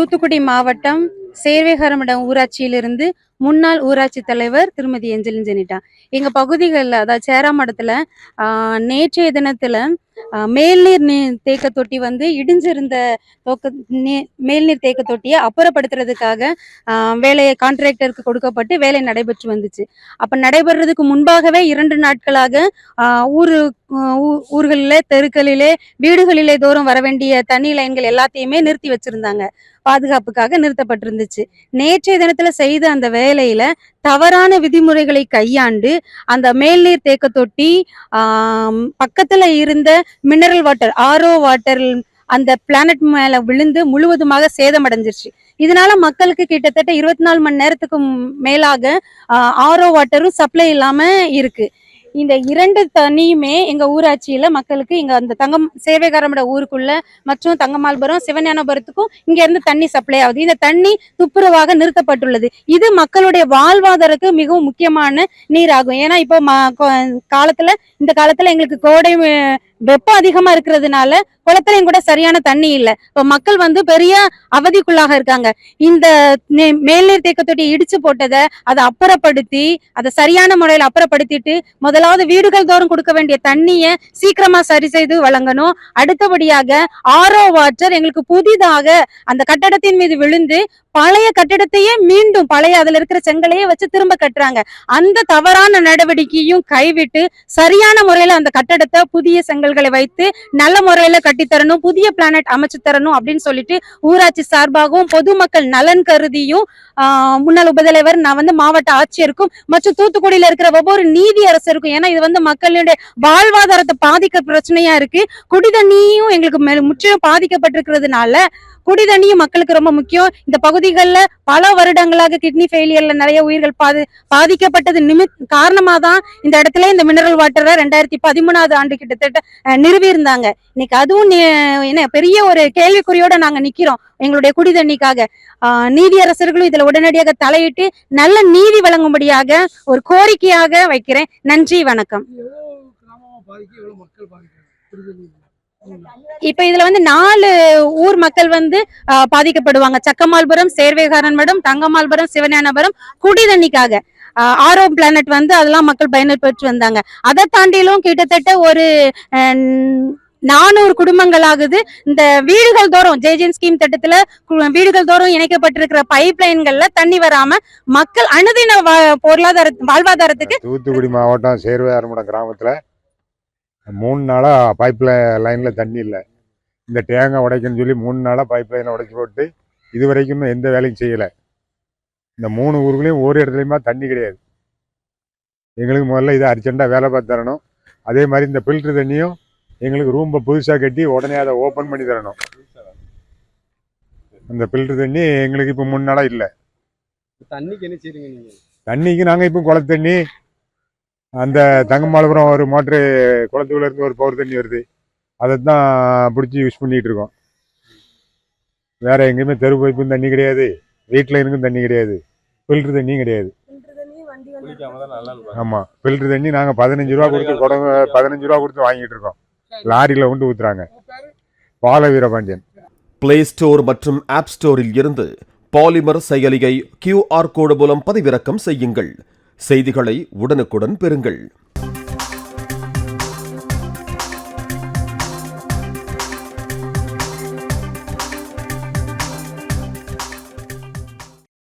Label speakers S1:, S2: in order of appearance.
S1: தூத்துக்குடி மாவட்டம் சேர்வேகாரமடம் ஊராட்சியிலிருந்து முன்னாள் ஊராட்சி தலைவர் திருமதி ஏஞ்சலின் ஜெனிட்டா. எங்க பகுதிகளில், அதாவது சேராமடத்துல நேற்றைய தினத்துல மேல்நீர் தேக்க தொட்டி வந்து இடிஞ்சிருந்த மேல்நீர் தேக்க தொட்டியை அப்புறப்படுத்துறதுக்காக வேலையை கான்ட்ராக்டருக்கு கொடுக்கப்பட்டு வேலை நடைபெற்று வந்துச்சு. அப்ப நடைபெறதுக்கு முன்பாகவே 2 நாட்களாக ஊர்களிலே, தெருக்களிலே, வீடுகளிலே தோறும் வர வேண்டிய தண்ணி லைன்கள் எல்லாத்தையுமே நிறுத்தி வச்சிருந்தாங்க. பாதுகாப்புக்காக நிறுத்தப்பட்டிருந்துச்சு. நேற்றைய தினத்துல செய்த அந்த வேலையில தவறான விதிமுறைகளை கையாண்டு அந்த மேல்நீர் தேக்க தொட்டி பக்கத்துல இருந்த மினரல் வாட்டர், RO வாட்டர் அந்த பிளானட் மேல விழுந்து முழுவதுமாக சேதமடைஞ்சிருச்சு. இதனால மக்களுக்கு கிட்டத்தட்ட 24 மணி நேரத்துக்கு மேலாக RO வாட்டரும் சப்ளை இல்லாம இருக்கு. இந்த 2 தண்ணியுமே எங்க ஊராட்சியில மக்களுக்கு இங்க அந்த சேவைகாரமட ஊருக்குள்ள மற்றும் தங்கமால்புரம், சிவஞானபுரத்துக்கும் இங்க இருந்து தண்ணி சப்ளை ஆகுது. இந்த தண்ணி துப்புரவாக நிறுத்தப்பட்டுள்ளது. இது மக்களுடைய வாழ்வாதாரத்துக்கு மிகவும் முக்கியமான நீர் ஆகும். ஏன்னா இப்போ இந்த காலத்துல எங்களுக்கு கோடை வெப்பம் அதிகமா இருக்கிறதுனால குளத்துலயும் கூட சரியான தண்ணி இல்லை. இப்போ மக்கள் வந்து பெரிய அவதிக்குள்ளாக இருக்காங்க. இந்த மேல்நீர் தேக்க தொட்டி இடிச்சு போட்டதை அதை அப்புறப்படுத்தி அதை சரியான முறையில் அப்புறப்படுத்திட்டு முதலாவது வீடுகள் தோறும் கொடுக்க வேண்டிய தண்ணியை சீக்கிரமா சரி செய்து வழங்கணும். அடுத்தபடியாக RO வாட்டர் எங்களுக்கு புதிதாக அந்த கட்டடத்தின் மீது விழுந்து பழைய கட்டிடத்தையே மீண்டும் அதுல இருக்கிற செங்கலையே வச்சு திரும்ப கட்டுறாங்க. அந்த தவறான நடவடிக்கையும் கைவிட்டு சரியான முறையில அந்த கட்டடத்தை புதிய செங்கல்களை வைத்து நல்ல முறையில கட்டித்தரணும், புதிய பிளானட் அமைச்சு தரணும் அப்படின்னு சொல்லிட்டு ஊராட்சி சார்பாகவும் பொதுமக்கள் நலன் கருதியும் முன்னாள் உபதலைவர், நான் வந்து மாவட்ட ஆட்சியருக்கும் மற்றும் தூத்துக்குடியில இருக்கிற ஒவ்வொரு நீதி அரசருக்கும், ஏன்னா இது வந்து மக்களுடைய வாழ்வாதாரத்தை பாதிக்க பிரச்சனையா இருக்கு. குடிதண்ணியும் எங்களுக்கு முற்றிலும் பாதிக்கப்பட்டிருக்கிறதுனால குடிதண்ணியும் மக்களுக்கு ரொம்ப முக்கியம். இந்த பகுதிகளில் பல வருடங்களாக கிட்னி ஃபெயிலியர்ல நிறைய உயிர்கள் பாதிக்கப்பட்டது காரணமா தான் இந்த இடத்துல இந்த மினரல் வாட்டரை 2013ஆவது ஆண்டு கிட்டத்தட்ட நிறுவி இருந்தாங்க. இன்னைக்கு அதுவும் என்ன பெரிய ஒரு கேள்விக்குறியோட நாங்க நிக்கிறோம் எங்களுடைய குடிதண்ணிக்காக. நீதியரசர்களும் இதுல உடனடியாக தலையிட்டு நல்ல நீதி வழங்கும்படியாக ஒரு கோரிக்கையாக வைக்கிறேன். நன்றி, வணக்கம். இப்ப இதுல வந்து 4 ஊர் மக்கள் வந்து பாதிக்கப்படுவாங்க. சக்கமால்புரம், சேர்வேகாரன்மடம், தங்கமால்புரம், சிவஞானபுரம் குடிதண்ணிக்காக. RO பிளானட் வந்து அதெல்லாம் மக்கள் பயன்பெற்று வந்தாங்க. அதை தாண்டிலும் கிட்டத்தட்ட ஒரு 400 குடும்பங்கள் ஆகுது. இந்த வீடுகள் தோறும் ஜேஜிஎன் ஸ்கீம் திட்டத்துல வீடுகள் தோறும் இணைக்கப்பட்டிருக்கிற பைப் லைன்கள்ல தண்ணி வராம மக்கள் அனுதின வாழ்வாதாரத்துக்கு.
S2: தூத்துக்குடி மாவட்டம் சேர்வேகாரன்மடம் கிராமத்துல 3 நாளா பைப் லைன்ல தண்ணி இல்லை. இந்த தேங்காய் உடைக்கன்னு சொல்லி 3 நாளா பைப் லைனை உடைச்சி போட்டு இது வரைக்கும் எந்த வேலையும் செய்யலை. இந்த 3 ஊர்களையும் ஒரு இடத்துலையுமா தண்ணி கிடையாது. எங்களுக்கு முதல்ல இதை அர்ஜென்ட்டாக வேலை பார்த்து தரணும். அதே மாதிரி இந்த ஃபில்ட்ரு தண்ணியும் எங்களுக்கு ரூம்பை புதுசாக கட்டி உடனே அதை ஓப்பன் பண்ணி தரணும். அந்த ஃபில்ட்ரு தண்ணி எங்களுக்கு இப்போ 3 நாளாக இல்லை.
S3: தண்ணிக்கு என்ன செய்றீங்க நீங்கள்?
S2: தண்ணிக்கு நாங்கள் இப்போ குளத்து தண்ணி, அந்த தங்கமாலபுரம் ஒரு மோட்ரு குளத்துக்குள்ள இருந்து ஒரு பவர் தண்ணி வருது, அதை தான் பிடிச்சி யூஸ் பண்ணிகிட்டு இருக்கோம். வேறு எங்கேயுமே தெரு பைப்பும் தண்ணி கிடையாது, வீட்டில் இருக்கும் தண்ணி கிடையாது, ஃபில்ட்ரு தண்ணியும் கிடையாது. ஆமாம், ஃபில்ட்ரு தண்ணி நாங்கள் 15 ரூபா கொடுத்து 15 ரூபா கொடுத்து வாங்கிட்டு இருக்கோம். லாரியில் கொண்டு ஊற்றுறாங்க. பால வீரபாண்டியன்.
S4: பிளே ஸ்டோர் மற்றும் ஆப் ஸ்டோரில் இருந்து பாலிமர் செயலியை QR கோடு மூலம் பதிவிறக்கம் செய்யுங்கள். செய்திகளை உடனுக்குடன் பெறுங்கள்.